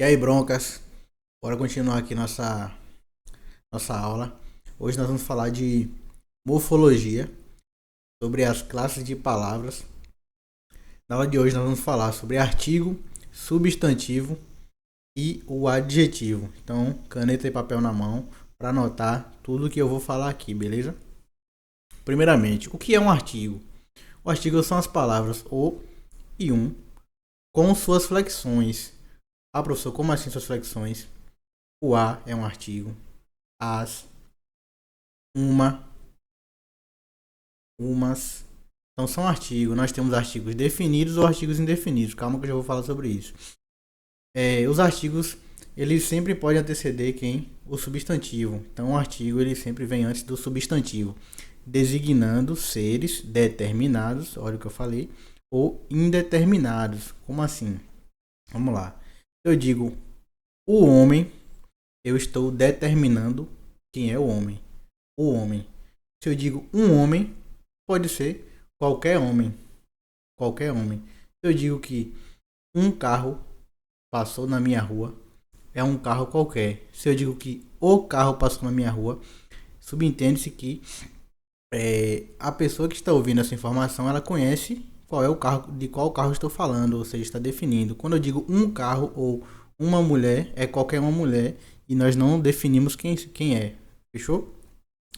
E aí, broncas? Bora continuar aqui nossa aula. Hoje nós vamos falar de morfologia, sobre as classes de palavras. Na aula de hoje nós vamos falar sobre artigo, substantivo e o adjetivo. Então, caneta e papel na mão para anotar tudo que eu vou falar aqui, beleza? Primeiramente, o que é um artigo? O artigo são as palavras o e um com suas flexões. Ah, professor, como assim suas flexões? O a é um artigo. As, uma, umas. Então são artigos. Nós temos artigos definidos ou artigos indefinidos. Calma que eu já vou falar sobre isso. Os artigos, eles sempre podem anteceder quem? O substantivo. Então o artigo ele sempre vem antes do substantivo, designando seres determinados, olha o que eu falei, ou indeterminados. Como assim? Vamos lá. Eu digo o homem, eu estou determinando quem é o homem. O homem. Se eu digo um homem, pode ser qualquer homem. Qualquer homem. Se eu digo que um carro passou na minha rua, é um carro qualquer. Se eu digo que o carro passou na minha rua, subentende-se que a pessoa que está ouvindo essa informação, ela conhece qual é o carro, de qual carro estou falando, ou seja, está definindo. Quando eu digo um carro ou uma mulher, é qualquer uma mulher e nós não definimos quem é. Fechou?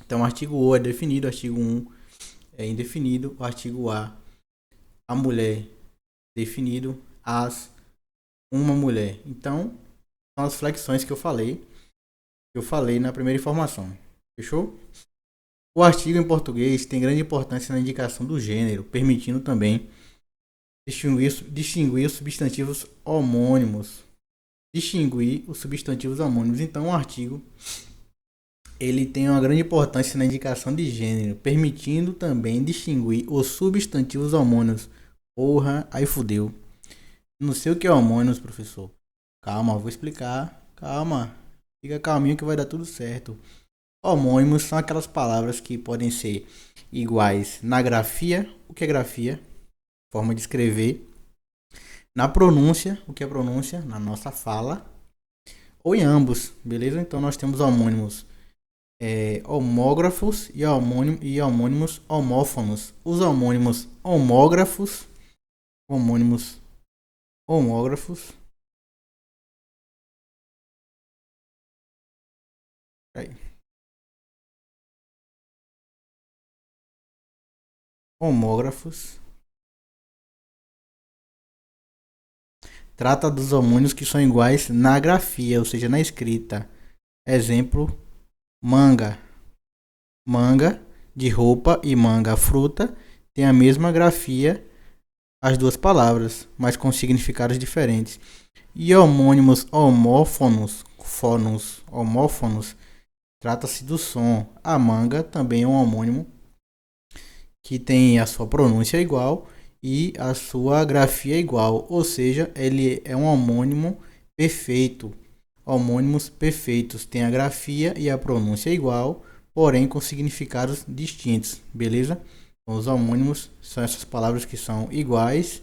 Então, o artigo O é definido, o artigo 1 é indefinido, o artigo a mulher, definido, uma mulher. Então, são as flexões que eu falei na primeira informação. Fechou? O artigo em português tem grande importância na indicação do gênero, permitindo também distinguir os substantivos homônimos. Distinguir os substantivos homônimos. Então, o artigo ele tem uma grande importância na indicação de gênero, permitindo também distinguir os substantivos homônimos. Porra, aí fudeu. Não sei o que é homônimos, professor. Calma, vou explicar. Calma. Fica calminho que vai dar tudo certo. Homônimos são aquelas palavras que podem ser iguais na grafia. O que é grafia? Forma de escrever. Na pronúncia. O que é pronúncia? Na nossa fala. Ou em ambos, beleza? Então nós temos homônimos homógrafos e homônimos homófonos. Os homônimos homógrafos, homógrafos. Aí. Homógrafos. Trata dos homônimos que são iguais na grafia, ou seja, na escrita. Exemplo, manga. Manga de roupa e manga fruta tem a mesma grafia, as duas palavras, mas com significados diferentes. E homônimos homófonos, homófonos, trata-se do som. A manga também é um homônimo que tem a sua pronúncia igual e a sua grafia igual, ou seja, ele é um homônimo perfeito. Homônimos perfeitos têm a grafia e a pronúncia igual, porém com significados distintos, beleza? Então, os homônimos são essas palavras que são iguais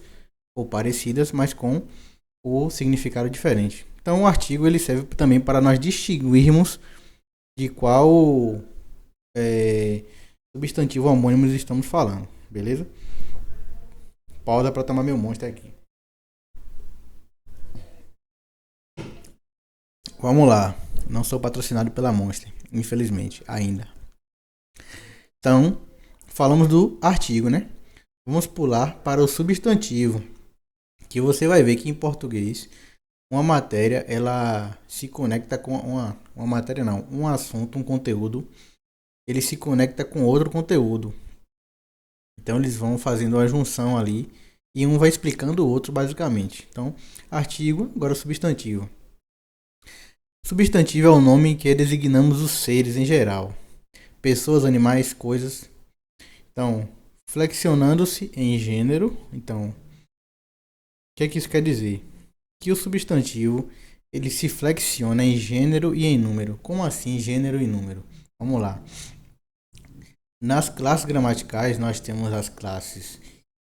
ou parecidas, mas com o significado diferente. Então, o artigo ele serve também para nós distinguirmos de qual substantivo homônimo estamos falando, beleza? Pausa para tomar meu monstro aqui. Vamos lá. Não sou patrocinado pela Monster, infelizmente, ainda. Então, falamos do artigo, né? Vamos pular para o substantivo, que você vai ver que em português uma matéria ela se conecta com uma matéria não, um assunto, um conteúdo, ele se conecta com outro conteúdo. Então eles vão fazendo uma junção ali e um vai explicando o outro basicamente. Então, artigo, agora substantivo. Substantivo é o nome em que designamos os seres em geral, pessoas, animais, coisas. Então, flexionando-se em gênero. Então, o que é que isso quer dizer? Que o substantivo ele se flexiona em gênero e em número. Como assim gênero e número? Vamos lá. Nas classes gramaticais nós temos as classes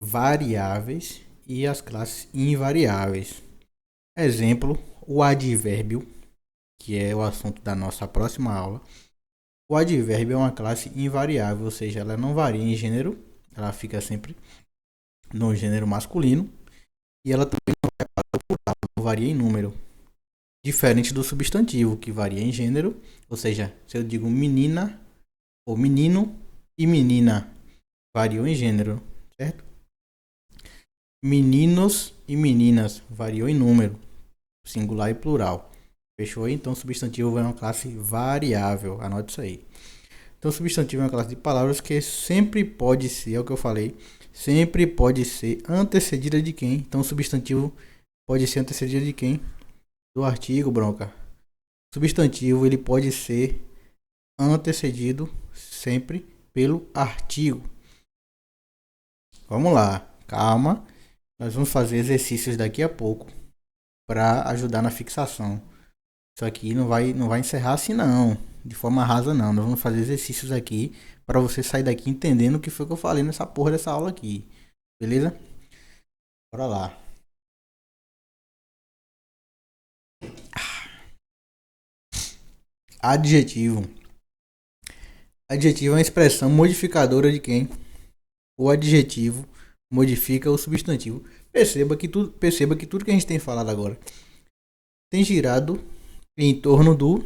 variáveis e as classes invariáveis. Exemplo, o advérbio, que é o assunto da nossa próxima aula. O advérbio é uma classe invariável, ou seja, ela não varia em gênero, ela fica sempre no gênero masculino e ela também não varia em número, diferente do substantivo, que varia em gênero, ou seja, se eu digo menina ou menino e menina, variam em gênero, certo? Meninos e meninas variam em número, singular e plural. Fechou aí? Então, substantivo é uma classe variável. Anote isso aí. Então, substantivo é uma classe de palavras que sempre pode ser, é o que eu falei, sempre pode ser antecedida de quem? Então, substantivo pode ser antecedida de quem? Do artigo, bronca. Substantivo, ele pode ser antecedido sempre pelo artigo. Vamos lá, calma. Nós vamos fazer exercícios daqui a pouco para ajudar na fixação. Isso aqui não vai encerrar assim não, de forma rasa não. Nós vamos fazer exercícios aqui para você sair daqui entendendo o que foi que eu falei nessa porra dessa aula aqui. Beleza? Bora lá. Adjetivo. Adjetivo é uma expressão modificadora de quem? O adjetivo modifica o substantivo. Perceba que tudo que a gente tem falado agora tem girado em torno do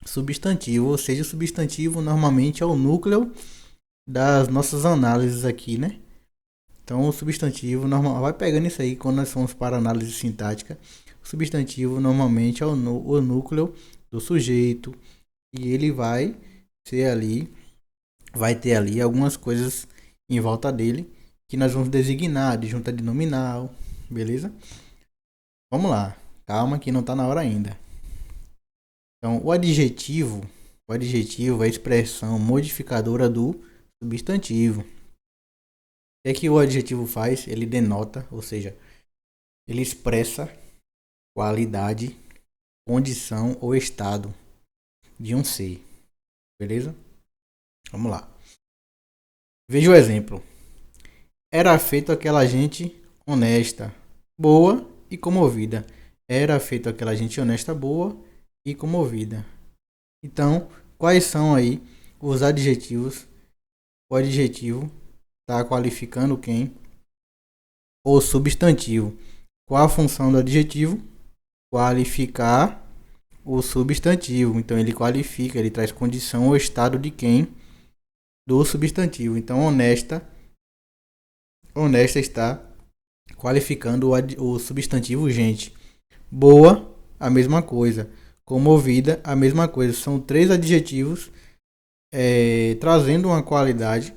substantivo, ou seja, o substantivo normalmente é o núcleo das nossas análises aqui, né? Então, o substantivo normal vai pegando isso aí quando nós formos para análise sintática. O substantivo normalmente é o núcleo do sujeito e ele vai ser ali, vai ter ali algumas coisas em volta dele que nós vamos designar de junta de nominal, beleza? Vamos lá, calma que não está na hora ainda. Então, o adjetivo é a expressão modificadora do substantivo. O que o adjetivo faz? Ele denota, ou seja, ele expressa qualidade, condição ou estado de um ser. Beleza? Vamos lá. Veja o exemplo. Era feito aquela gente honesta, boa e comovida. Era feito aquela gente honesta, boa e comovida. Então, quais são aí os adjetivos? O adjetivo está qualificando quem? O substantivo. Qual a função do adjetivo? Qualificar o substantivo. Então, ele qualifica, ele traz condição ou estado de quem? Do substantivo. Então, honesta está qualificando o substantivo gente. Boa, a mesma coisa. Comovida, a mesma coisa. São três adjetivos trazendo uma qualidade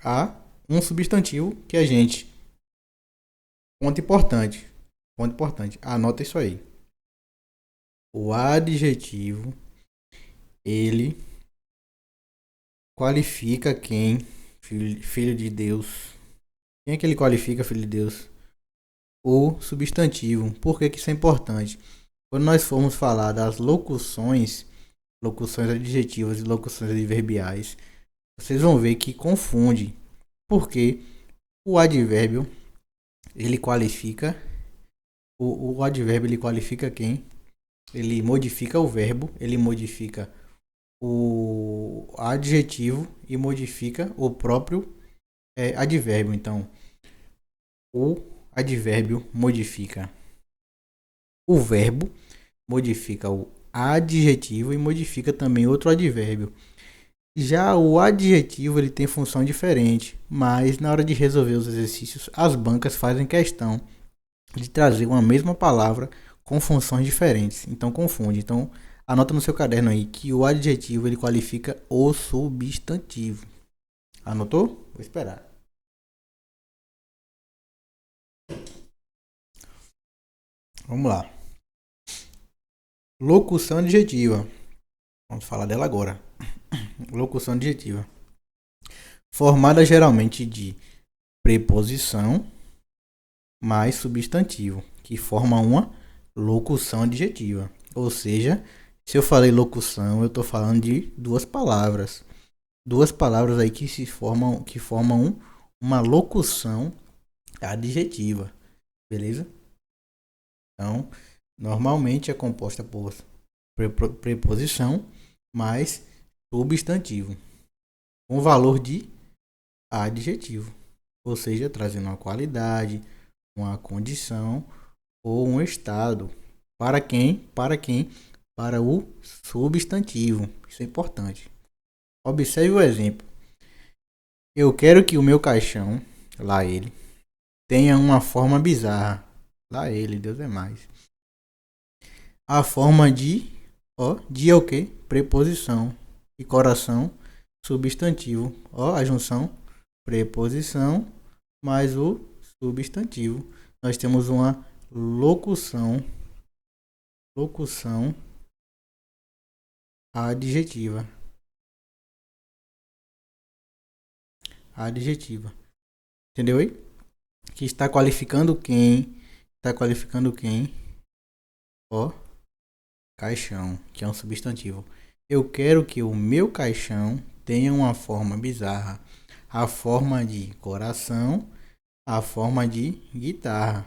a um substantivo que é gente. Ponto importante. Anota isso aí. O adjetivo, ele qualifica quem? Filho de Deus. Quem é que ele qualifica, filho de Deus? O substantivo. Por que isso é importante? Quando nós formos falar das locuções adjetivas e locuções adverbiais, vocês vão ver que confunde. Porque o advérbio, ele qualifica, o advérbio ele qualifica quem? Ele modifica o verbo, ele modifica o adjetivo e modifica o próprio advérbio. Então, o advérbio modifica o verbo, modifica o adjetivo e modifica também outro advérbio. Já o adjetivo ele tem função diferente, mas na hora de resolver os exercícios, as bancas fazem questão de trazer uma mesma palavra com funções diferentes. Então confunde. Então anota no seu caderno aí que o adjetivo ele qualifica o substantivo. Anotou? Vou esperar. Vamos lá. Locução adjetiva. Vamos falar dela agora. Locução adjetiva. Formada geralmente de preposição mais substantivo, que forma uma locução adjetiva. Ou seja, se eu falei locução, eu estou falando de duas palavras. Duas palavras aí que formam uma locução adjetiva. Beleza? Então, Normalmente é composta por preposição mais substantivo, com valor de adjetivo, ou seja, trazendo uma qualidade, uma condição ou um estado. Para quem? Para o substantivo. Isso é importante. Observe o exemplo. Eu quero que o meu caixão, lá ele, tenha uma forma bizarra. Lá ele, Deus é mais. A forma de é o quê? Preposição. E coração, substantivo. Ó, a junção, preposição mais o substantivo. Nós temos uma locução adjetiva. Entendeu aí? Que está qualificando quem? Está qualificando quem? Ó, caixão, que é um substantivo. Eu quero que o meu caixão tenha uma forma bizarra. A forma de coração, a forma de guitarra.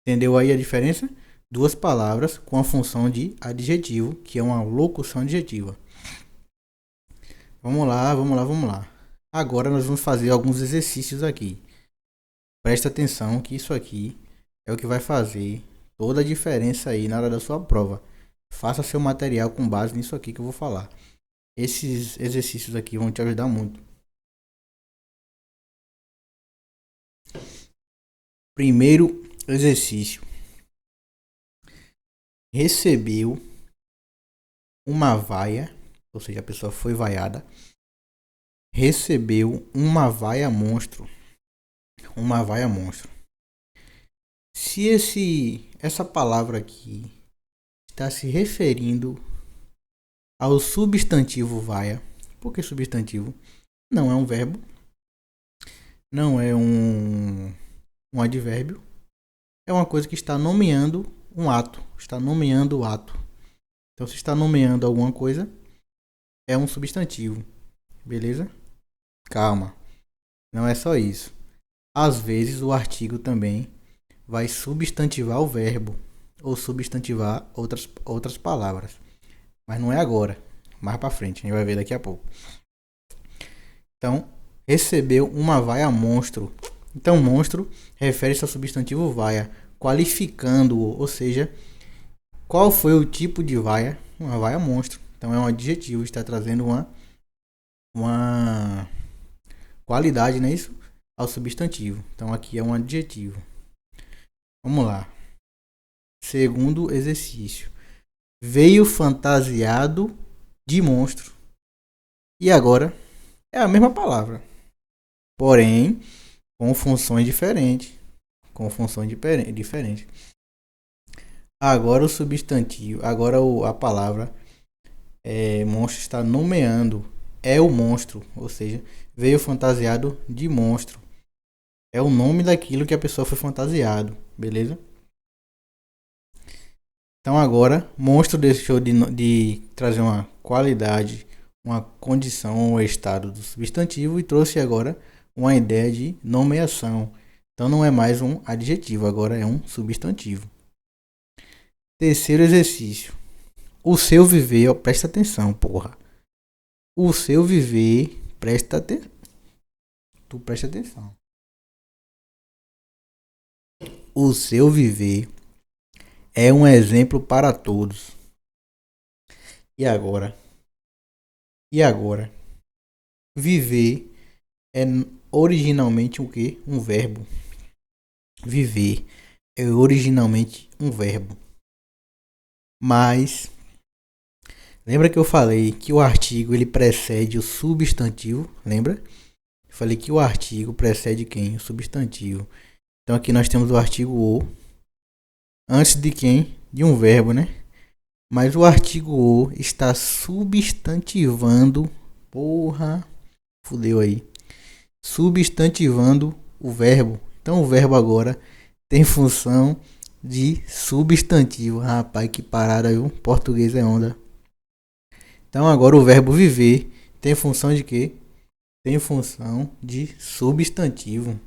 Entendeu aí a diferença? Duas palavras com a função de adjetivo, que é uma locução adjetiva. Vamos lá. Agora nós vamos fazer alguns exercícios aqui. Presta atenção que isso aqui é o que vai fazer toda a diferença aí na hora da sua prova. Faça seu material com base nisso aqui que eu vou falar. Esses exercícios aqui vão te ajudar muito. Primeiro exercício. Recebeu uma vaia, ou seja, a pessoa foi vaiada. Recebeu uma vaia monstro. Uma vaia monstro. Se essa palavra aqui está se referindo ao substantivo vaia, por que substantivo? Não é um verbo, não é um advérbio, é uma coisa que está nomeando um ato, está nomeando o ato. Então, se está nomeando alguma coisa, é um substantivo, beleza? Calma, não é só isso. Às vezes, o artigo também vai substantivar o verbo ou substantivar outras palavras. Mas não é agora, mais para frente, a gente vai ver daqui a pouco. Então, recebeu uma vaia monstro. Então, monstro refere-se ao substantivo vaia, qualificando-o, ou seja, qual foi o tipo de vaia? Uma vaia monstro. Então, é um adjetivo, está trazendo uma qualidade, não é isso? Ao substantivo. Então, aqui é um adjetivo. Vamos lá. Segundo exercício. Veio fantasiado de monstro. E agora é a mesma palavra, porém com funções diferentes. Agora o substantivo, agora a palavra monstro está nomeando, é o monstro, ou seja, veio fantasiado de monstro. É o nome daquilo que a pessoa foi fantasiado, beleza? Então agora, monstro deixou de trazer uma qualidade, uma condição ou estado do substantivo e trouxe agora uma ideia de nomeação. Então não é mais um adjetivo, agora é um substantivo. Terceiro exercício. O seu viver, ó, presta atenção, porra. O seu viver, presta atenção. Tu presta atenção. O seu viver é um exemplo para todos. E agora? Viver é originalmente o quê? Um verbo. Viver é originalmente um verbo. Mas lembra que eu falei que o artigo ele precede o substantivo? Lembra? Eu falei que o artigo precede quem? O substantivo. Então aqui nós temos o artigo o antes de quem? De um verbo, né? Mas o artigo o está substantivando. Porra, fudeu aí. Substantivando o verbo. Então o verbo agora tem função de substantivo. Rapaz, que parada, viu? Português é onda. Então agora o verbo viver tem função de quê? Tem função de substantivo.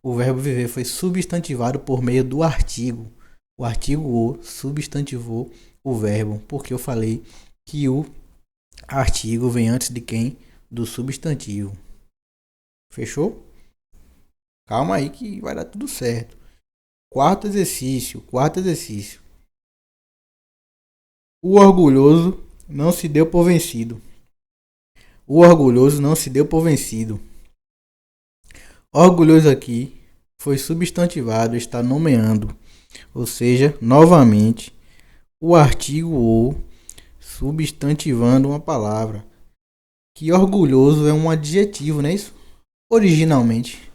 O verbo viver foi substantivado por meio do artigo. O artigo o substantivou o verbo, porque eu falei que o artigo vem antes de quem? Do substantivo. Fechou? Calma aí que vai dar tudo certo. Quarto exercício. O orgulhoso não se deu por vencido. O orgulhoso não se deu por vencido. Orgulhoso aqui foi substantivado, está nomeando. Ou seja, novamente, o artigo o substantivando uma palavra. Que orgulhoso é um adjetivo, não é isso? Originalmente,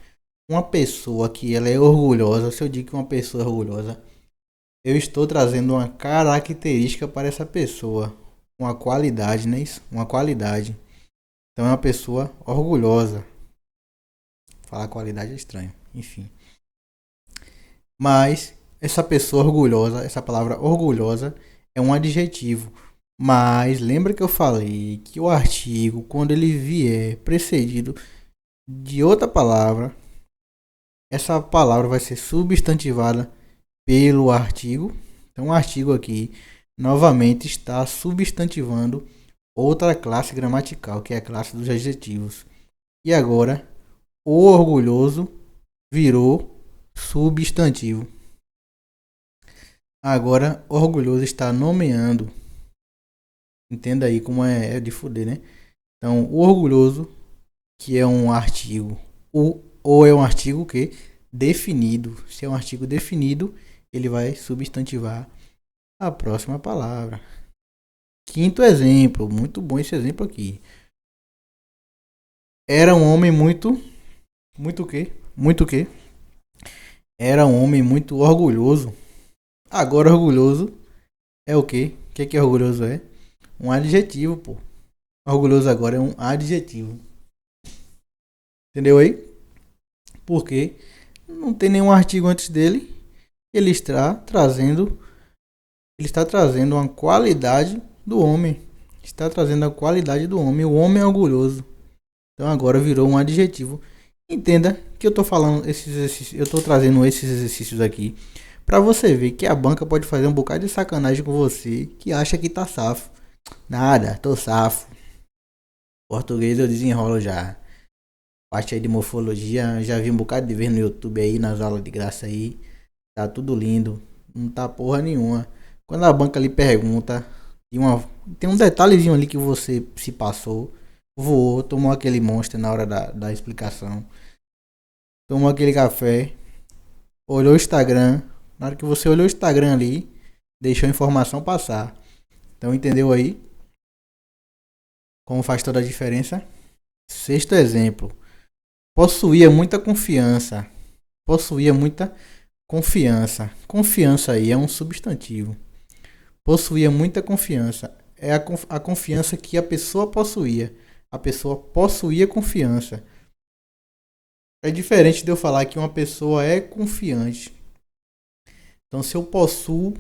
uma pessoa que ela é orgulhosa, se eu digo que uma pessoa é orgulhosa, eu estou trazendo uma característica para essa pessoa. Uma qualidade, não é isso? Uma qualidade. Então é uma pessoa orgulhosa. Falar qualidade é estranho. Enfim. Mas essa pessoa orgulhosa, essa palavra orgulhosa é um adjetivo. Mas lembra que eu falei que o artigo, quando ele vier precedido de outra palavra, essa palavra vai ser substantivada pelo artigo. Então o artigo aqui novamente está substantivando outra classe gramatical, que é a classe dos adjetivos. E agora o orgulhoso virou substantivo. Agora orgulhoso está nomeando. Entenda aí como é de fuder, né? Então o orgulhoso, que é um artigo, ou é um artigo que definido. Se é um artigo definido, ele vai substantivar a próxima palavra. Quinto exemplo, muito bom esse exemplo aqui. Era um homem muito o quê? Muito o quê? Era um homem muito orgulhoso. Agora orgulhoso é o quê? O que orgulhoso é? Um adjetivo, pô. Orgulhoso agora é um adjetivo. Entendeu aí? Porque não tem nenhum artigo antes dele. Ele está trazendo uma qualidade do homem. Está trazendo a qualidade do homem. O homem é orgulhoso. Então agora virou um adjetivo. Entenda que eu estou falando esses exercícios, eu estou trazendo esses exercícios aqui para você ver que a banca pode fazer um bocado de sacanagem com você que acha que tá safo. Nada, tô safo. Português eu desenrolo já. Parte aí de morfologia, já vi um bocado de vez no YouTube aí, nas aulas de graça aí. Tá tudo lindo. Não tá porra nenhuma. Quando a banca lhe pergunta, tem um detalhezinho ali que você se passou. Voou, tomou aquele monstro na hora da explicação. Tomou aquele café. Olhou o Instagram. Na hora que você olhou o Instagram ali, deixou a informação passar. Então entendeu aí? Como faz toda a diferença? Sexto exemplo. Possuía muita confiança. Possuía muita confiança. Confiança aí é um substantivo. Possuía muita confiança. É a confiança que a pessoa possuía. A pessoa possuía confiança. É diferente de eu falar que uma pessoa é confiante. Então se eu possuo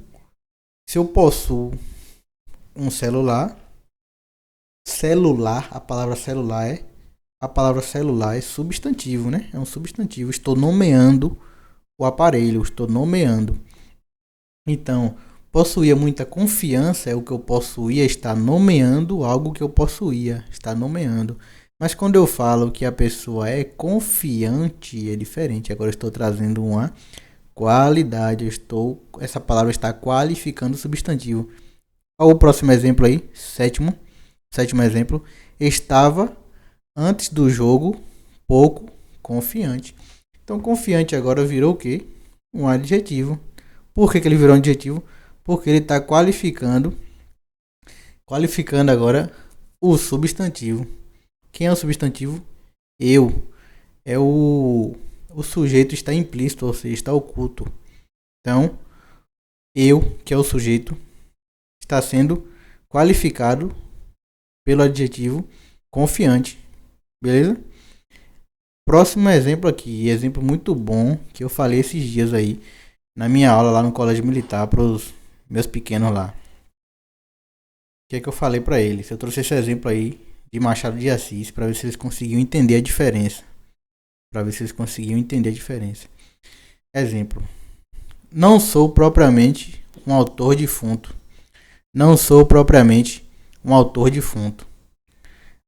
um celular, a palavra celular é substantivo, né? É um substantivo. Estou nomeando o aparelho, estou nomeando. Então, possuía muita confiança é o que eu possuía, está nomeando algo que eu possuía, está nomeando. Mas quando eu falo que a pessoa é confiante, é diferente. Agora eu estou trazendo uma qualidade, essa palavra está qualificando o substantivo. Olha o próximo exemplo aí, sétimo exemplo. Estava antes do jogo pouco confiante. Então confiante agora virou o quê? Um adjetivo. Por que ele virou um adjetivo? Porque ele está qualificando agora o substantivo. Quem é o substantivo? Eu. É o sujeito está implícito, ou seja, está oculto. Então, eu, que é o sujeito, está sendo qualificado pelo adjetivo confiante. Beleza? Próximo exemplo aqui, exemplo muito bom que eu falei esses dias aí na minha aula lá no colégio militar para os meus pequenos lá. O que é que eu falei para eles? Eu trouxe esse exemplo aí de Machado de Assis para ver se eles conseguiam entender a diferença. Exemplo. Não sou propriamente um autor defunto. Não sou propriamente um autor defunto.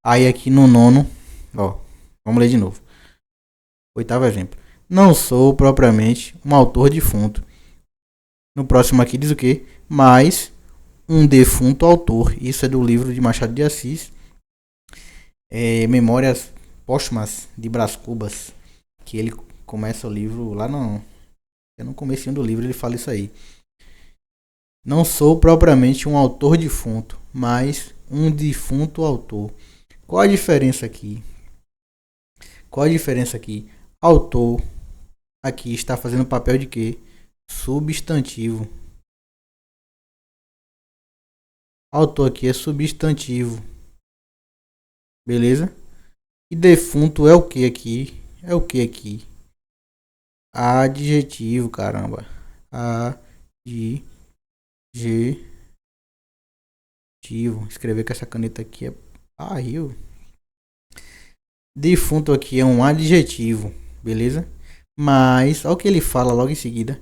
Aí aqui no nono, ó, vamos ler de novo. Oitavo exemplo. Não sou propriamente um autor defunto. No próximo aqui diz o quê? Mas um defunto autor. Isso é do livro de Machado de Assis. Memórias Póstumas de Brás Cubas. Que ele começa o livro lá no comecinho do livro ele fala isso aí. Não sou propriamente um autor defunto, mas um defunto autor. Qual a diferença aqui? Qual a diferença aqui? Autor aqui está fazendo papel de quê? Substantivo. Autor aqui é substantivo. Beleza? E defunto é o que aqui? É o que aqui? Adjetivo, caramba. Adjetivo. Escrever com essa caneta aqui é barril. Defunto aqui é um adjetivo, beleza? Mas, olha o que ele fala logo em seguida.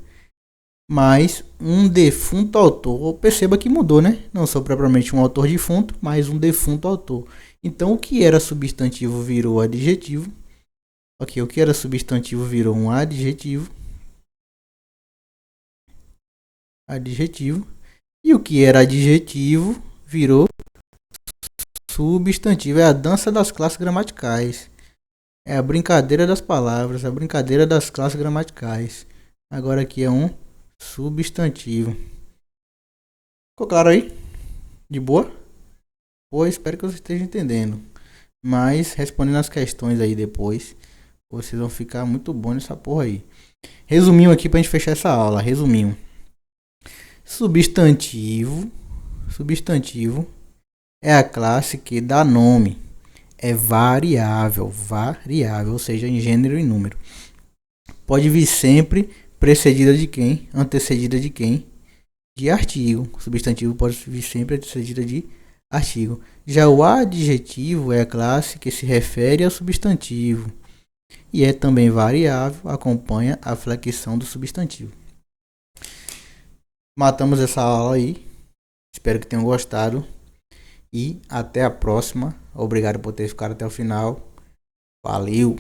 Mas um defunto autor, perceba que mudou, né? Não sou propriamente um autor defunto, mas um defunto autor. Então, o que era substantivo virou adjetivo. Ok, o que era substantivo virou um adjetivo. Adjetivo. E o que era adjetivo virou substantivo. É a dança das classes gramaticais. É a brincadeira das palavras, a brincadeira das classes gramaticais. Agora aqui é um substantivo. Ficou claro aí? De boa? Pô, espero que você esteja entendendo. Mas respondendo as questões aí depois, vocês vão ficar muito bom nessa porra aí. Resuminho aqui pra gente fechar essa aula. Resuminho. Substantivo. Substantivo é a classe que dá nome. É variável. Variável, ou seja, em gênero e número. Pode vir sempre precedida de quem? Antecedida de quem? De artigo. O substantivo pode vir sempre antecedida de artigo. Já o adjetivo é a classe que se refere ao substantivo e é também variável, acompanha a flexão do substantivo. Matamos essa aula aí. Espero que tenham gostado e até a próxima. Obrigado por ter ficado até o final. Valeu!